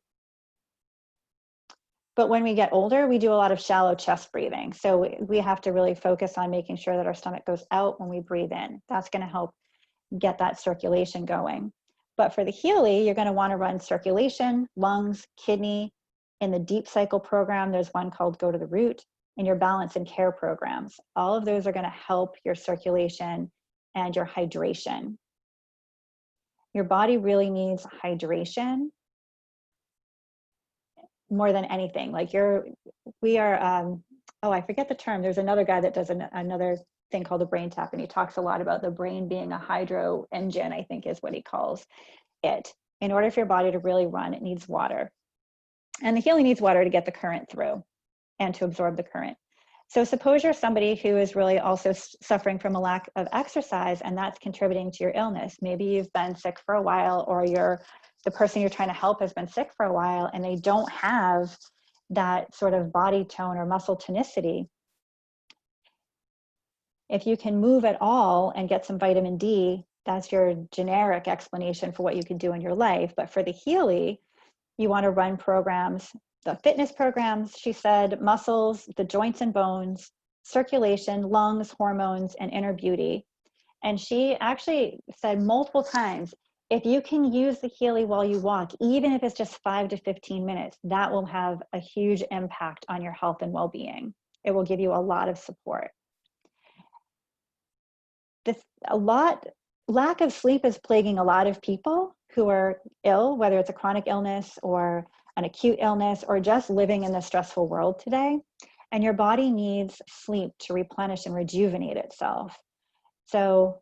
But when we get older, we do a lot of shallow chest breathing. So we have to really focus on making sure that our stomach goes out when we breathe in. That's going to help get that circulation going. But for the Healy, you're going to want to run circulation, lungs, kidney. In the deep cycle program, there's one called Go to the Root, and your balance and care programs. All of those are going to help your circulation and your hydration. Your body really needs hydration more than anything. Like we are, oh, I forget the term. There's another guy that does another thing called the brain tap, and he talks a lot about the brain being a hydro engine, I think is what he calls it. In order for your body to really run, it needs water. And the Healy needs water to get the current through and to absorb the current. So suppose you're somebody who is really also suffering from a lack of exercise, and that's contributing to your illness. Maybe you've been sick for a while, or the person you're trying to help has been sick for a while, and they don't have that sort of body tone or muscle tonicity. If you can move at all and get some vitamin D, that's your generic explanation for what you can do in your life. But for the Healy, you want to run programs, the fitness programs, she said, muscles, the joints and bones, circulation, lungs, hormones, and inner beauty. And she actually said multiple times, if you can use the Healy while you walk, even if it's just 5 to 15 minutes, that will have a huge impact on your health and well-being. It will give you a lot of support. Lack of sleep is plaguing a lot of people who are ill, whether it's a chronic illness or an acute illness or just living in the stressful world today. And your body needs sleep to replenish and rejuvenate itself. So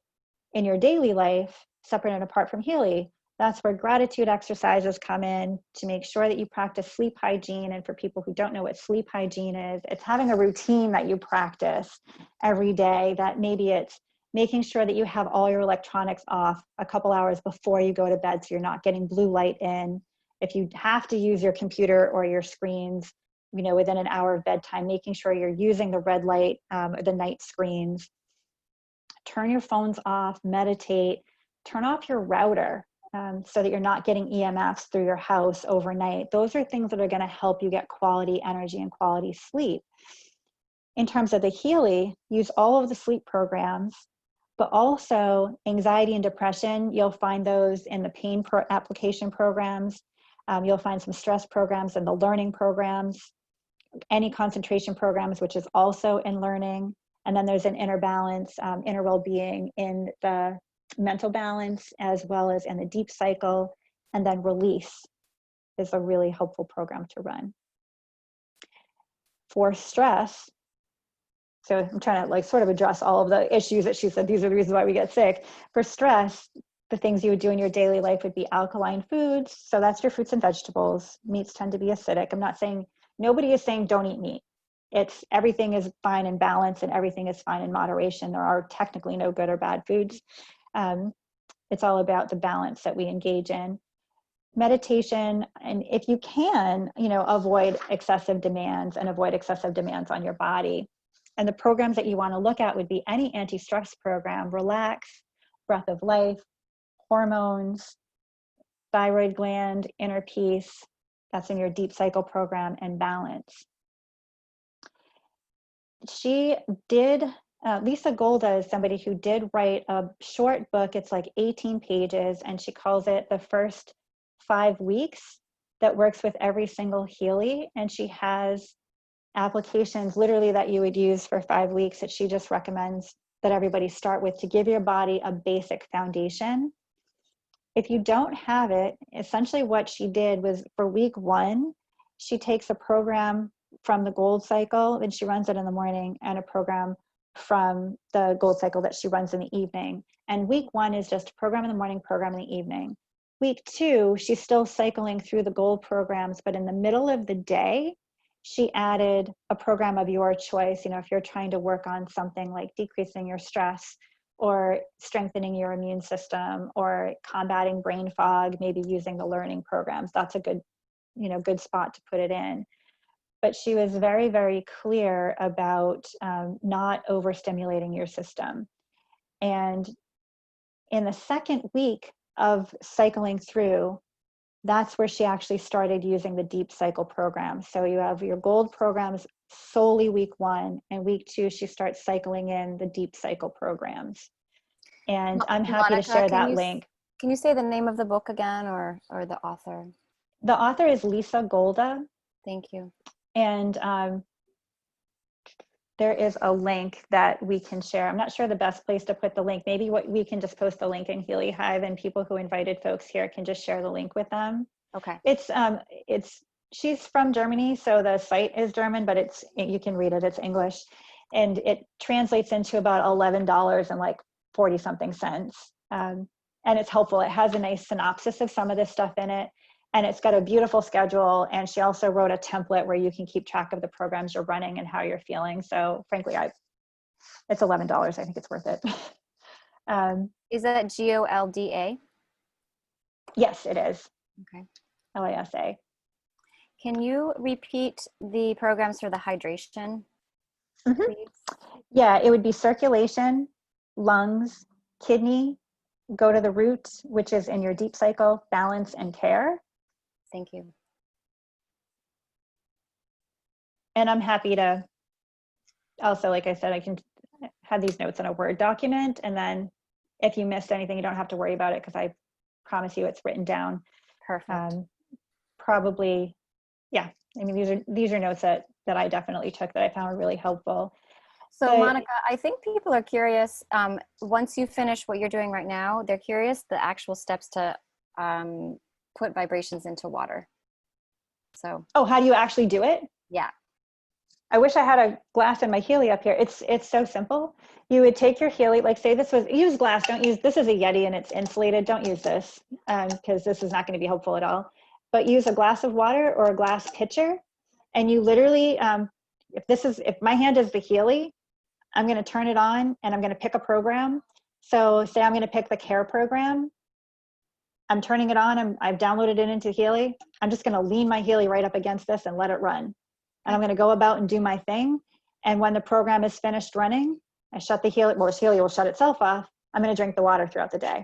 in your daily life, separate and apart from Healy, that's where gratitude exercises come in to make sure that you practice sleep hygiene. And for people who don't know what sleep hygiene is, it's having a routine that you practice every day, that maybe it's making sure that you have all your electronics off a couple hours before you go to bed so you're not getting blue light in. If you have to use your computer or your screens, within an hour of bedtime, making sure you're using the red light, the night screens. Turn your phones off, meditate, turn off your router so that you're not getting EMFs through your house overnight. Those are things that are going to help you get quality energy and quality sleep. In terms of the Healy, use all of the sleep programs, but also anxiety and depression. You'll find those in the pain application programs. You'll find some stress programs in the learning programs, any concentration programs, which is also in learning. And then there's an inner balance, inner well-being in the mental balance, as well as in the deep cycle. And then release is a really helpful program to run. For stress, so I'm trying to like sort of address all of the issues that she said, these are the reasons why we get sick. For stress, the things you would do in your daily life would be alkaline foods. So that's your fruits and vegetables. Meats tend to be acidic. I'm not saying, nobody is saying don't eat meat. It's everything is fine in balance and everything is fine in moderation. There are technically no good or bad foods. It's all about the balance that we engage in. Meditation, and if you can, avoid excessive demands and avoid excessive demands on your body. And the programs that you want to look at would be any anti-stress program, relax, breath of life, hormones, thyroid gland, inner peace, that's in your deep cycle program, and balance. She did, Lisa Golda is somebody who did write a short book. It's like 18 pages, and she calls it The First 5 Weeks, that works with every single Healy. And she has applications literally that you would use for 5 weeks that she just recommends that everybody start with to give your body a basic foundation. If you don't have it, essentially what she did was for week 1, she takes a program from the Gold Cycle and she runs it in the morning, and a program from the Gold Cycle that she runs in the evening. And week 1 is just a program in the morning, program in the evening. Week 2, she's still cycling through the Gold programs, but in the middle of the day, she added a program of your choice. If you're trying to work on something like decreasing your stress or strengthening your immune system or combating brain fog, maybe using the learning programs, that's a good, good spot to put it in. But she was very, very clear about not overstimulating your system. And in the second week of cycling through, that's where she actually started using the deep cycle program. So you have your Gold programs solely week 1, and week 2, she starts cycling in the deep cycle programs. And I'm happy to share that link. Can you say the name of the book again, or the author? The author is Lisa Golda. Thank you. And there is a link that we can share. I'm not sure the best place to put the link. Maybe we can just post the link in Healy Hive, and people who invited folks here can just share the link with them. Okay. She's from Germany, so the site is German, but you can read it. It's English, and it translates into about $11 and like 40 something cents. And it's helpful. It has a nice synopsis of some of this stuff in it. And it's got a beautiful schedule. And she also wrote a template where you can keep track of the programs you're running and how you're feeling. So frankly, it's $11. I think it's worth it. Is that GOLDA? Yes, it is. Okay. LASA. Can you repeat the programs for the hydration, please? Yeah, it would be circulation, lungs, kidney, go to the root, which is in your deep cycle, balance, and care. Thank you. And I'm happy to also, like I said, I can have these notes in a Word document. And then if you missed anything, you don't have to worry about it, because I promise you it's written down. Perfect. Probably, yeah. I mean, these are notes that I definitely took that I found really helpful. So Monica, I think people are curious, once you finish what you're doing right now, they're curious the actual steps to put vibrations into water. So. Oh, how do you actually do it? Yeah. I wish I had a glass in my Healy up here. It's so simple. You would take your Healy, like say use glass, this is a Yeti and it's insulated. Don't use this because this is not going to be helpful at all. But use a glass of water or a glass pitcher. And you literally, if my hand is the Healy, I'm going to turn it on and I'm going to pick a program. So say I'm going to pick the care program. I'm turning it on. I've downloaded it into Healy. I'm just going to lean my Healy right up against this and let it run. And I'm going to go about and do my thing. And when the program is finished running, I shut the Healy. Well, the Healy will shut itself off. I'm going to drink the water throughout the day.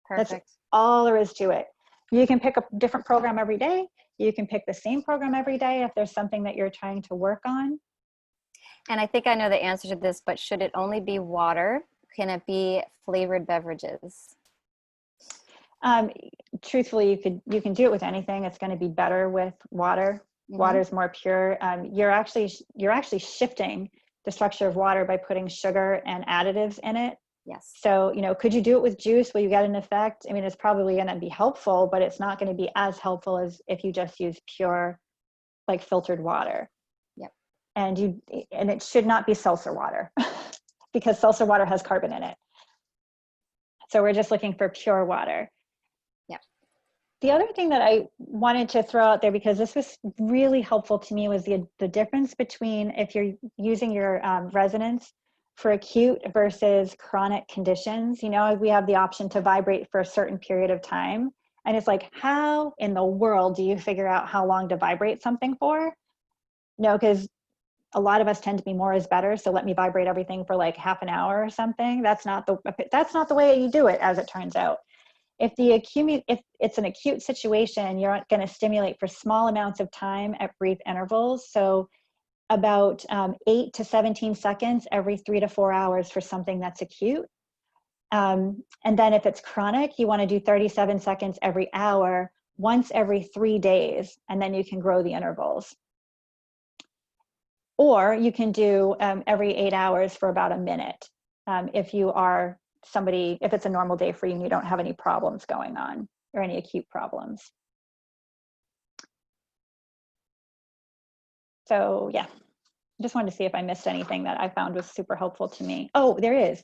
Perfect. That's all there is to it. You can pick a different program every day. You can pick the same program every day if there's something that you're trying to work on. And I think I know the answer to this, but should it only be water? Can it be flavored beverages? Um, Truthfully, you can do it with anything. It's going to be better with water. Water is more pure. You're actually shifting the structure of water by putting sugar and additives in it. Yes. So, could you do it with juice? Will you get an effect? I mean, it's probably going to be helpful, but it's not going to be as helpful as if you just use pure, like filtered water. Yep. And it should not be seltzer water because seltzer water has carbon in it. So we're just looking for pure water. Yep. The other thing that I wanted to throw out there, because this was really helpful to me, was the difference between if you're using your resonance for acute versus chronic conditions. We have the option to vibrate for a certain period of time. And it's like, how in the world do you figure out how long to vibrate something for? Because a lot of us tend to be more is better. So let me vibrate everything for like half an hour or something. That's not the way you do it, as it turns out. If it's an acute situation, you're going to stimulate for small amounts of time at brief intervals. So about 8 to 17 seconds every 3 to 4 hours for something that's acute. And then if it's chronic, you want to do 37 seconds every hour, once every 3 days, and then you can grow the intervals. Or you can do every 8 hours for about a minute. If it's a normal day for you and you don't have any problems going on or any acute problems. So yeah, just wanted to see if I missed anything that I found was super helpful to me. Oh, there is.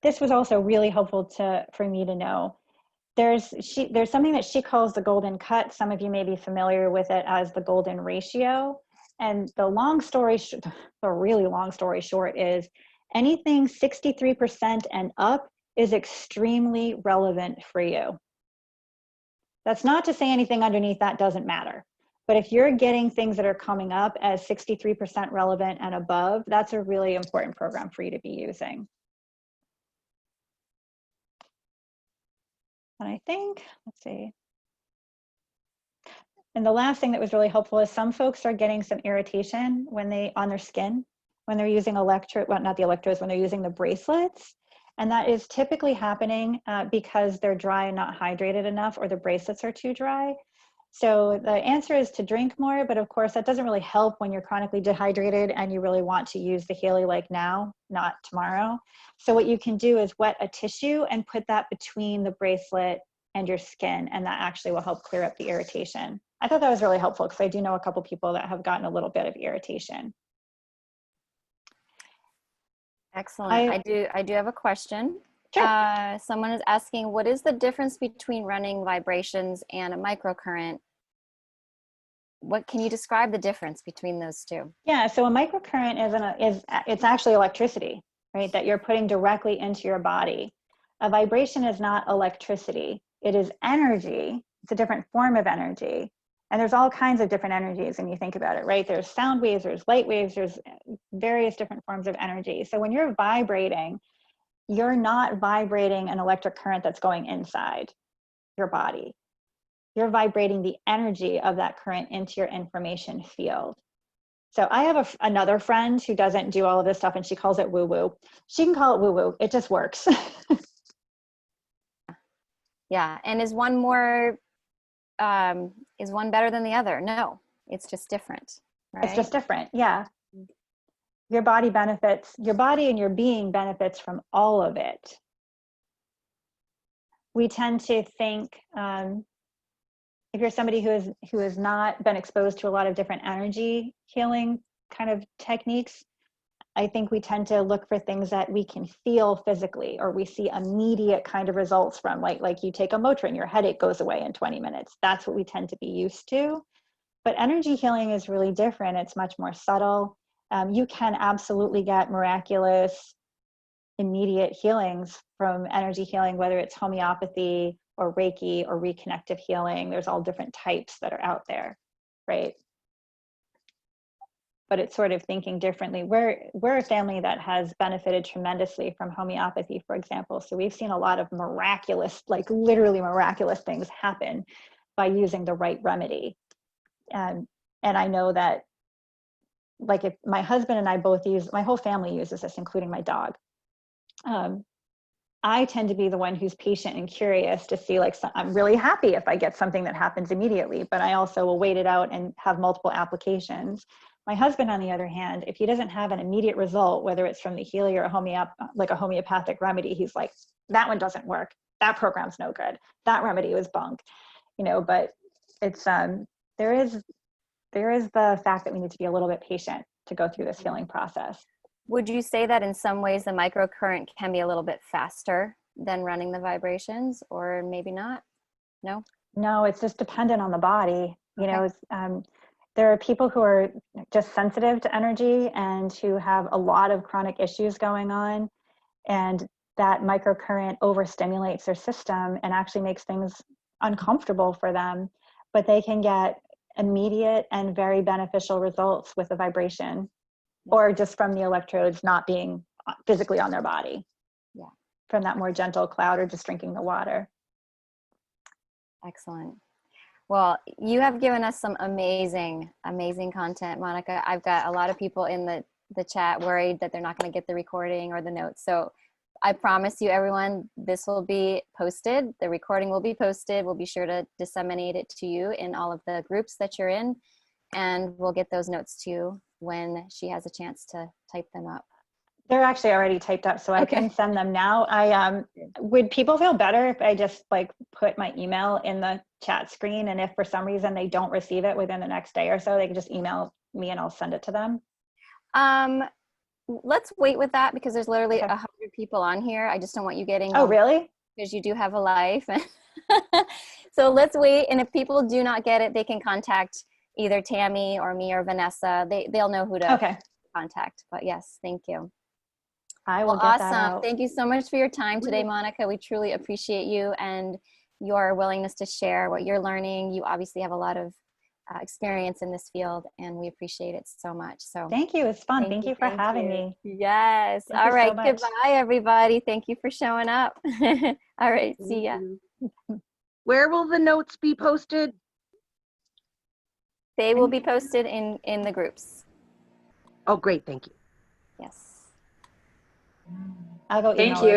This was also really helpful for me to know. There's something that she calls the golden cut. Some of you may be familiar with it as the golden ratio. And the really long story short is anything 63% and up is extremely relevant for you. That's not to say anything underneath that doesn't matter. But if you're getting things that are coming up as 63% relevant and above, that's a really important program for you to be using. And I think, let's see. And the last thing that was really helpful is some folks are getting some irritation on their skin when they're using not the electrodes, when they're using the bracelets. And that is typically happening because they're dry and not hydrated enough, or the bracelets are too dry. So the answer is to drink more, but of course that doesn't really help when you're chronically dehydrated and you really want to use the Hlae like now, not tomorrow. So what you can do is wet a tissue and put that between the bracelet and your skin, and that actually will help clear up the irritation. I thought that was really helpful because I do know a couple people that have gotten a little bit of irritation. Excellent. I do have a question. Sure. Someone is asking, what is the difference between running vibrations and a microcurrent? What can you describe the difference between those two? Yeah, so a microcurrent it's actually electricity, right? That you're putting directly into your body. A vibration is not electricity. It is energy. It's a different form of energy. And there's all kinds of different energies when you think about it, right? There's sound waves, there's light waves, there's various different forms of energy. So when you're vibrating, you're not vibrating an electric current that's going inside your body. You're vibrating the energy of that current into your information field. So I have another friend who doesn't do all of this stuff, and she calls it woo-woo. She can call it woo-woo. It just works. Yeah, and is one better than the other? No, it's just different, right? It's just different, yeah. Your body and your being benefits from all of it. We tend to think, if you're somebody who has not been exposed to a lot of different energy healing kind of techniques, I think we tend to look for things that we can feel physically, or we see immediate kind of results from, like you take a Motrin, your headache goes away in 20 minutes. That's what we tend to be used to. But energy healing is really different. It's much more subtle. You can absolutely get miraculous, immediate healings from energy healing, whether it's homeopathy or Reiki or reconnective healing. There's all different types that are out there, right? But it's sort of thinking differently. We're a family that has benefited tremendously from homeopathy, for example. So we've seen a lot of miraculous, like literally miraculous things happen by using the right remedy. And I know that, like, if my husband and I both my whole family uses this, including my dog. I tend to be the one who's patient and curious to see, like, I'm really happy if I get something that happens immediately, but I also will wait it out and have multiple applications. My husband, on the other hand, if he doesn't have an immediate result, whether it's from the Healy or a homeopathic remedy, he's like, that one doesn't work. That program's no good. That remedy was bunk, you know, but it's, there is the fact that we need to be a little bit patient to go through this healing process. Would you say that in some ways the microcurrent can be a little bit faster than running the vibrations, or maybe not? No? No, it's just dependent on the body. You Okay. know, it's, there are people who are just sensitive to energy and who have a lot of chronic issues going on, and that microcurrent overstimulates their system and actually makes things uncomfortable for them, but they can get immediate and very beneficial results with the vibration, or just from the electrodes not being physically on their body. Yeah. From that more gentle cloud or just drinking the water. Excellent. Well, you have given us some amazing, amazing content, Monica. I've got a lot of people in the chat worried that they're not going to get the recording or the notes. So I promise you, everyone, this will be posted. The recording will be posted. We'll be sure to disseminate it to you in all of the groups that you're in. And we'll get those notes to you when she has a chance to type them up. They're actually already typed up, so I can send them now. Would people feel better if I just like put my email in the chat screen, and if for some reason they don't receive it within the next day or so, they can just email me and I'll send it to them? Let's wait with that, because there's literally 100 people on here. I just don't want you getting really? Because you do have a life. So let's wait, and if people do not get it, they can contact either Tammy or me or Vanessa. They'll know who to contact. But yes, thank you. I will get that awesome. out. Thank you so much for your time today, Monica. We truly appreciate you and your willingness to share what you're learning. You obviously have a lot of experience in this field, and we appreciate it so much. So thank you. It's fun. Thank you for having me. Yes. Thank all right. So goodbye, everybody. Thank you for showing up. All right. See ya. Where will the notes be posted? They will be posted in the groups. Oh, great. Thank you. Yes. I'll go email Thank you.